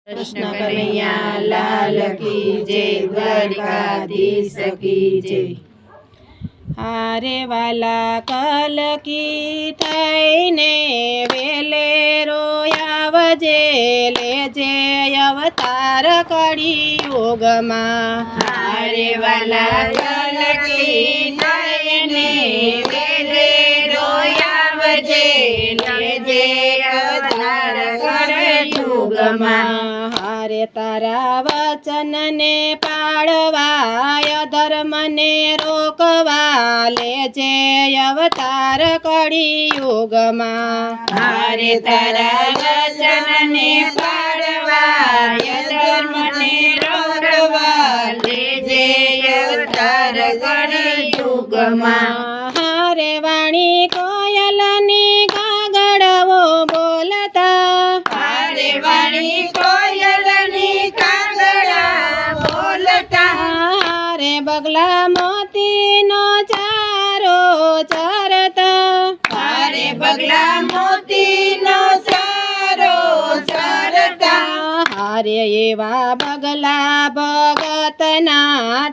कृष्ण कन्हैया लाल की जय, द्वारिकाधीश की जय। हारे वाला कल की थईने वेले रोयावजे लेजे अवतार कड़ी युग मां। हारे वाला कल की थईने वेले रोयावजे लेजे अवतार कड़ी युग मां। हारे तारा वचन ने पाळवा धर्म ने रोकवा लेजे अवतार कड़ी युग मां। हारे तारा वचन ने पाळवा धर्म ने रोकवा लेजे अवतार कड़ी युग मां। हारे वाणी कोयलनी कागड़वो बोलता, हारे वाणी कोयलनी कागड़ा बोलता। हारे बगला मोती नो चारो चरता, हारे बगला मोती नो सारो चरता। हारे एवा बगला भगतना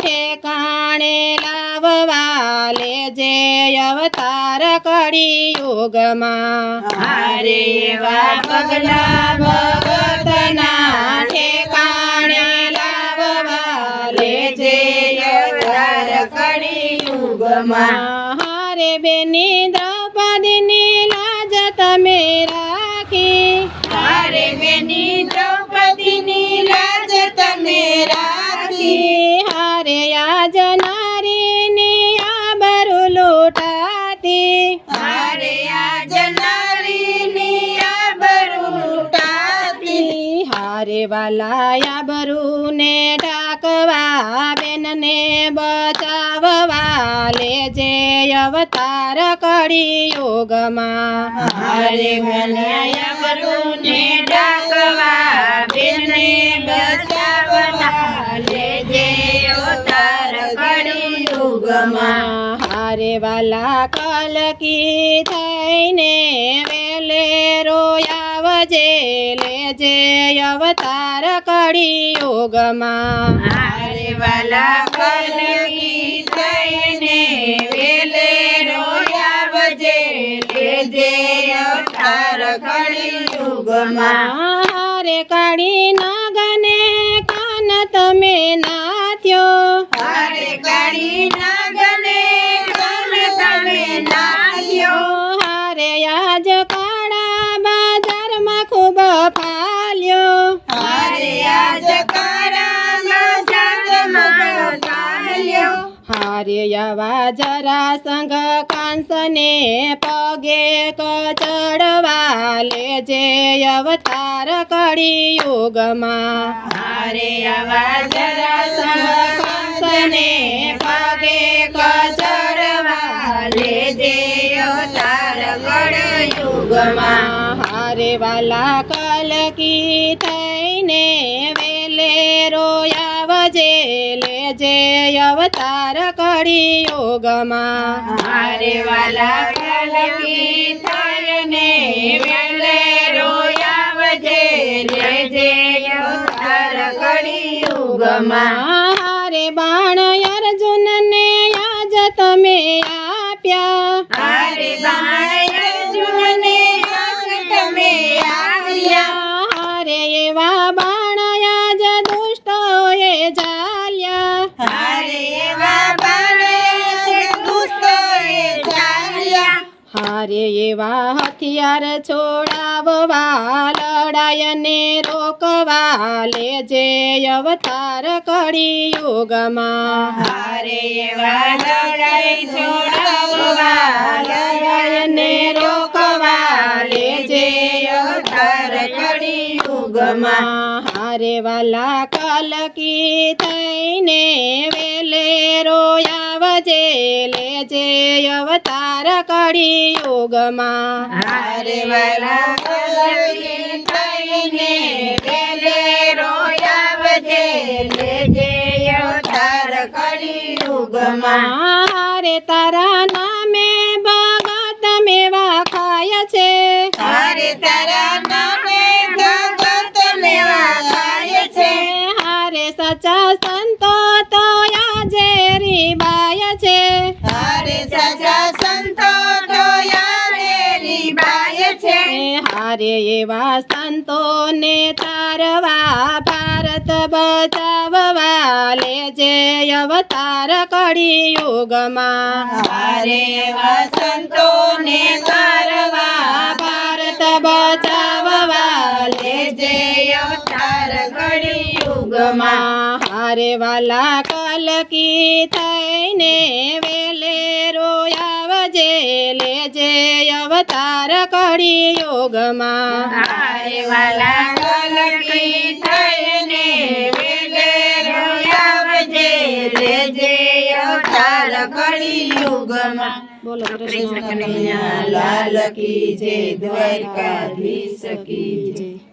ठेकाणे लाववा लेजे अवतार कड़ी युग मां। हारे एवा बगला भगतना ठेकाणे लाववा लेजे अवतार कड़ी युग मां। हारे बेनी द्रौपदीनी लाज तमे राखी, हारे बेनी द्रौपदीनी लाज तमे राखी। हारे आज नारीनी आबरू लूटाती, हारे आज नारीनी आबरू लूटाती। हारे वाला आबरू ने ढाकवा बेन ने बचाववा लेजे अवतार कड़ी युग मां। हारे वाला आबरू ने ढाकवा बेने बचाववा लेजे अवतार कड़ी युग मां। हारे वाला कल की थईने वेले रोयावजे लेजे अवतार कड़ी युग मां। हारे वाला कल की थईने वेले रोयावजे लेजे अवतार कड़ी युग मां। हारे काड़ी नागने कान तमे नाथ्यो, हारे काળી નાગને કાન તમે નાથ્યો। હારે આજ કાળા બજારમાં ખૂબ ફાલ્યો, હારે આજ કાળા બજારમાં ચાલ્યો। હારે આવા જરા સંગ કાંસને પગે કચડવા લેજે અવતાર કળી યુગમાં। હારે આવા જરા સંગ કંસને પગે કચડવા લેજે અવતાર કળયુગમાં। હારે વાલા કલકી થઈને વેલે રોયાવજે લેજે અવતાર કળી યુગમાં। હારે વાલા કલકી થઈને વેલે રોયાવજે લેજે અવતાર કળયુગમાં। હારે બાણ અર્જુનને આજ તમે આપ્યા, હારે બાણ અર્જુનને આજ તમે આપ્યા। હારે એવા બાણ આજ દુષ્ટોએ ઝાલ્યા, હારે એવા બાણ આજ દુષ્ટોએ ઝાલ્યા। હારે એવા હથિયાર છોડાવવા લડાયને રોકવા લેજે અવતાર કળી યુગમાં। હારે એવા લડાઈ છોડાવવા લડાઈને રોકવા લેજે અવતાર કળયુગમાં। હારે વાલા કલકી થઈને વેલે રોયાવજે લેજે અવતાર કળી યુગમાં। હારે વાલા કલકી થઈને વેલે રોયાવજે લેજે અવતાર કળયુગમાં। હારે તારા નામે ભગત મેવા ખાય છે, હારે તારા નામે ભગત મેવા સાચા સંતો તો આજે રીબાય છે હારે સાચા સંતો તો યારે રીબાય છે હારે એવા સંતોને તારવા ભારત બચાવવા લેજે અવતાર કળી યુગમાં હારે એવા સંતોને તારવા ભારત બચાવવા લેજે અવતાર કળી યુગમાં હારે વાલા કલકી થઈને વેલે રોયાવજે લેજે અવતાર કળી યુગમાં હારે વાલા કલકી થઈને વેલે રોયાવજે લેજે અવતાર કળી યુગમાં બોલો કૃષ્ણ કનૈયા લાલ કી જય દ્વારકાધીશ કી જય